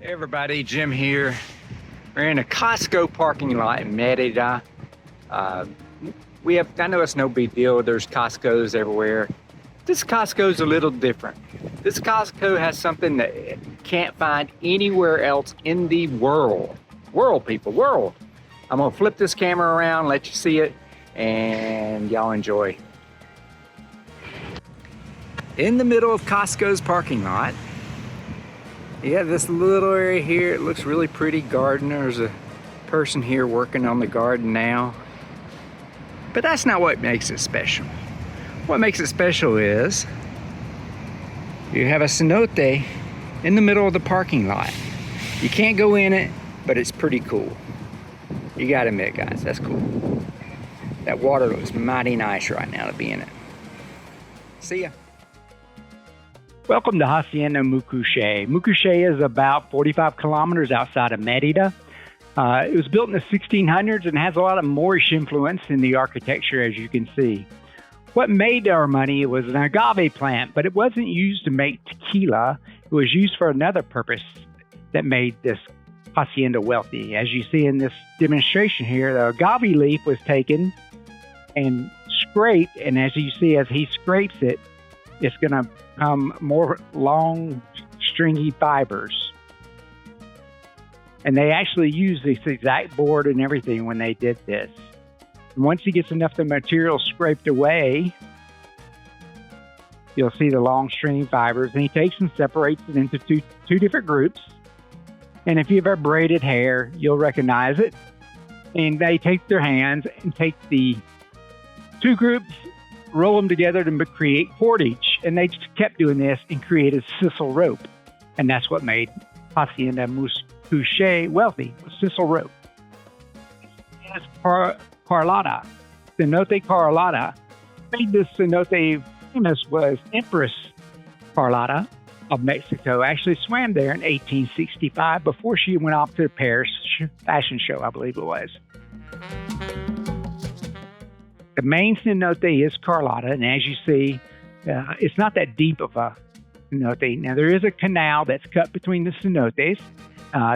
Hey everybody, Jim here. We're in a Costco parking lot in Merida. I know it's no big deal, there's Costco's everywhere. This Costco's a little different. This Costco has something that you can't find anywhere else in the world. World. I'm gonna flip this camera around, let you see it, and y'all enjoy. In the middle of Costco's parking lot, you have this little area here. It looks really pretty garden. There's a person here working on the garden now. But that's not what makes it special. What makes it special is you have a cenote in the middle of the parking lot. You can't go in it, but it's pretty cool. You gotta admit, guys, that's cool. That water looks mighty nice right now to be in it. See ya. Welcome to Hacienda Mucuche. Mucuche is about 45 kilometers outside of Merida. It was built in the 1600s and has a lot of Moorish influence in the architecture, as you can see. What made our money was an agave plant, but it wasn't used to make tequila. It was used for another purpose that made this hacienda wealthy. As you see in this demonstration here, the agave leaf was taken and scraped, and as you see, as he scrapes it, it's going to become more long, stringy fibers. And they actually use this exact board and everything when they did this. And once he gets enough of the material scraped away, you'll see the long, stringy fibers, and he takes and separates it into two different groups. And if you've ever braided hair, you'll recognize it. And they take their hands and take the two groups, roll them together to create cordage. And they just kept doing this and created sisal rope. And that's what made Hacienda Mucuche wealthy, was sisal rope. This is Carlotta. Cenote Carlotta. Made this cenote famous was Empress Carlotta of Mexico. Actually swam there in 1865 before she went off to the Paris fashion show, I believe it was. The main cenote is Carlotta, and as you see, it's not that deep of a cenote. Now, there is a canal that's cut between the cenotes.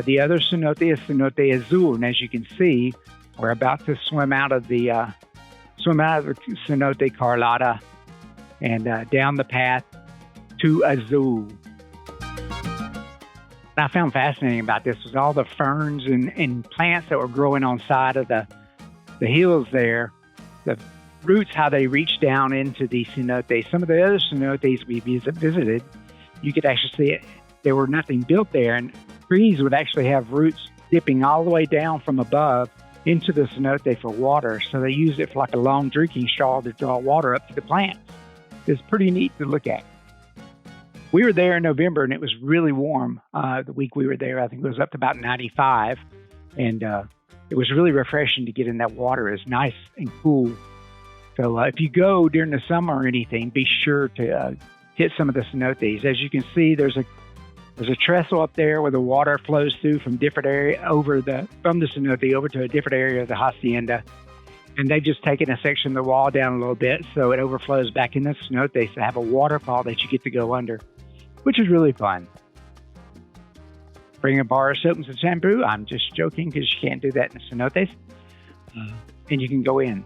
The other cenote is Cenote Azul, and as you can see, we're about to swim out of the Cenote Carlotta and down the path to Azul. What I found fascinating about this was all the ferns and plants that were growing on side of the hills there. The roots, how they reach down into the cenotes. Some of the other cenotes we visited, you could actually see it. There were nothing built there, and trees would actually have roots dipping all the way down from above into the cenote for water. So they used it for like a long drinking straw to draw water up to the plants. It's pretty neat to look at. We were there in November, and it was really warm. The week we were there, I think it was up to about 95, and it was really refreshing to get in that water. It's nice and cool. So if you go during the summer or anything, be sure to hit some of the cenotes. As you can see, there's a trestle up there where the water flows through from different area from the cenote over to a different area of the hacienda. And they've just taken a section of the wall down a little bit so it overflows back in the cenote. So have a waterfall that you get to go under, which is really fun. Bring a bar of soap and some shampoo. I'm just joking because you can't do that in the cenotes. And you can go in.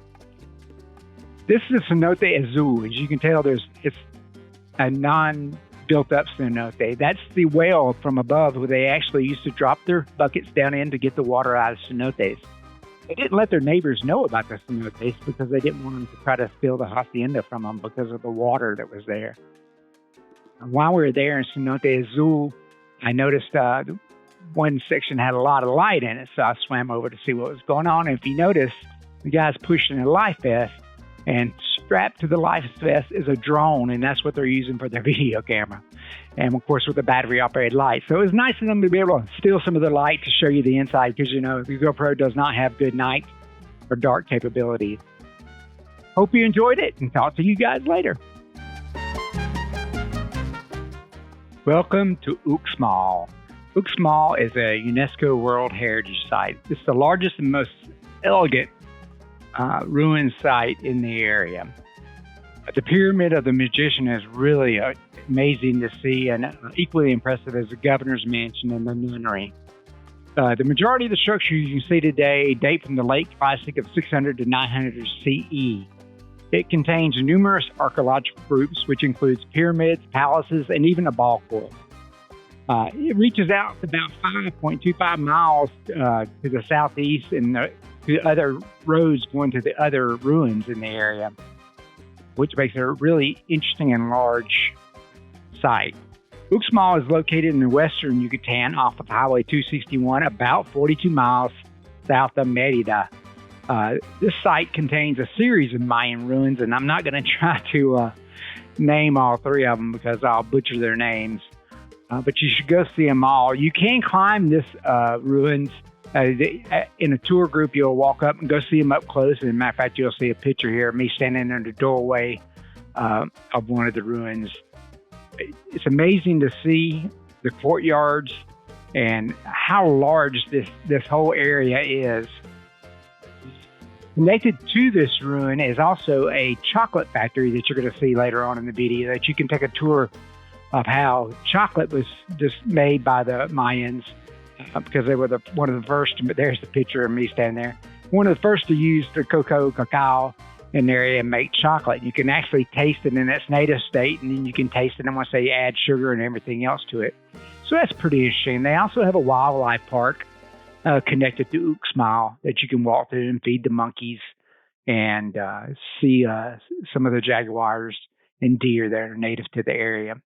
This is a Cenote Azul. As you can tell, it's a non-built up cenote. That's the well from above where they actually used to drop their buckets down in to get the water out of cenotes. They didn't let their neighbors know about the cenotes because they didn't want them to try to steal the hacienda from them because of the water that was there. And while we were there in Cenote Azul, I noticed one section had a lot of light in it, so I swam over to see what was going on. And if you notice, the guy's pushing a life vest, and strapped to the life vest is a drone, and that's what they're using for their video camera. And of course, with a battery-operated light. So it was nice of them to be able to steal some of the light to show you the inside, because, you know, the GoPro does not have good night or dark capabilities. Hope you enjoyed it, and talk to you guys later. Welcome to Uxmal. Uxmal is a UNESCO World Heritage Site. It's the largest and most elegant ruin site in the area. The Pyramid of the Magician is really amazing to see, and equally impressive as the Governor's Mansion and the Nunnery. The majority of the structures you can see today date from the late Triassic of 600 to 900 CE. It contains numerous archaeological groups, which includes pyramids, palaces, and even a ball court. It reaches out about 5.25 miles to the southeast and to other roads going to the other ruins in the area, which makes it a really interesting and large site. Uxmal is located in the western Yucatan off of Highway 261, about 42 miles south of Merida. This site contains a series of Mayan ruins, and I'm not going to try to name all three of them because I'll butcher their names. But you should go see them all. You can climb this ruins. In a tour group, you'll walk up and go see them up close. And as a matter of fact, you'll see a picture here of me standing in the doorway of one of the ruins. It's amazing to see the courtyards and how large this whole area is. Connected to this ruin is also a chocolate factory that you're going to see later on in the video, that you can take a tour of how chocolate was just made by the Mayans because they were one of the first. There's the picture of me standing there. One of the first to use the cacao in their area and make chocolate. You can actually taste it in its native state, and then you can taste it once they add sugar and everything else to it. So that's pretty interesting. They also have a wildlife park connected to Uxmal that you can walk through and feed the monkeys and see some of the jaguars and deer that are native to the area.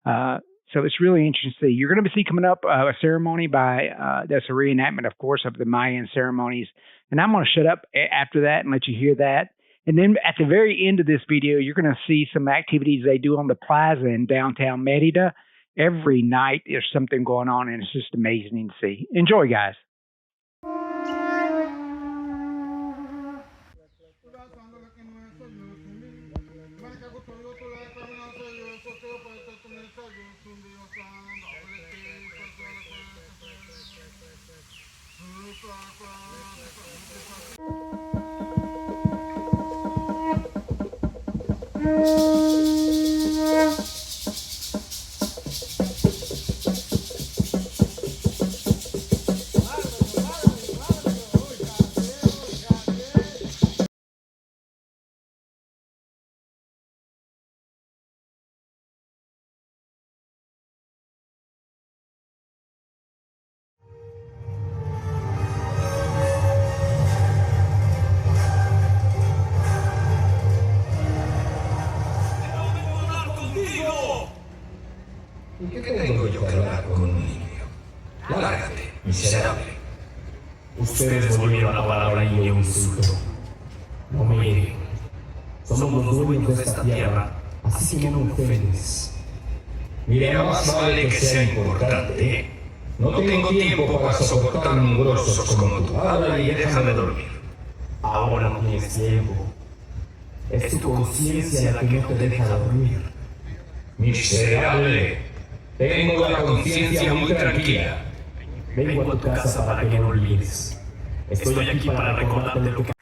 So it's really interesting to see. You're going to see coming up a ceremony that's a reenactment, of course, of the Mayan ceremonies. And I'm going to shut up after that and let you hear that. And then at the very end of this video, you're going to see some activities they do on the plaza in downtown Merida. Every night there's something going on, and it's just amazing to see. Enjoy, guys. ¿Y qué tengo yo que hablar con un niño? Lárgate, miserable. Ustedes volvieron la palabra niño un insulto. No me hieren. Somos los dueños de esta tierra, así que no me ofendes. Mira, más vale que sea importante. No tengo tiempo para soportar mugrosos como tú. Habla y déjame dormir. Ahora no tienes tiempo. Es tu conciencia la que no te deja dormir. Miserable. Tengo la conciencia muy tranquila. Vengo a tu casa para que no olvides. Estoy aquí para recordarte lo que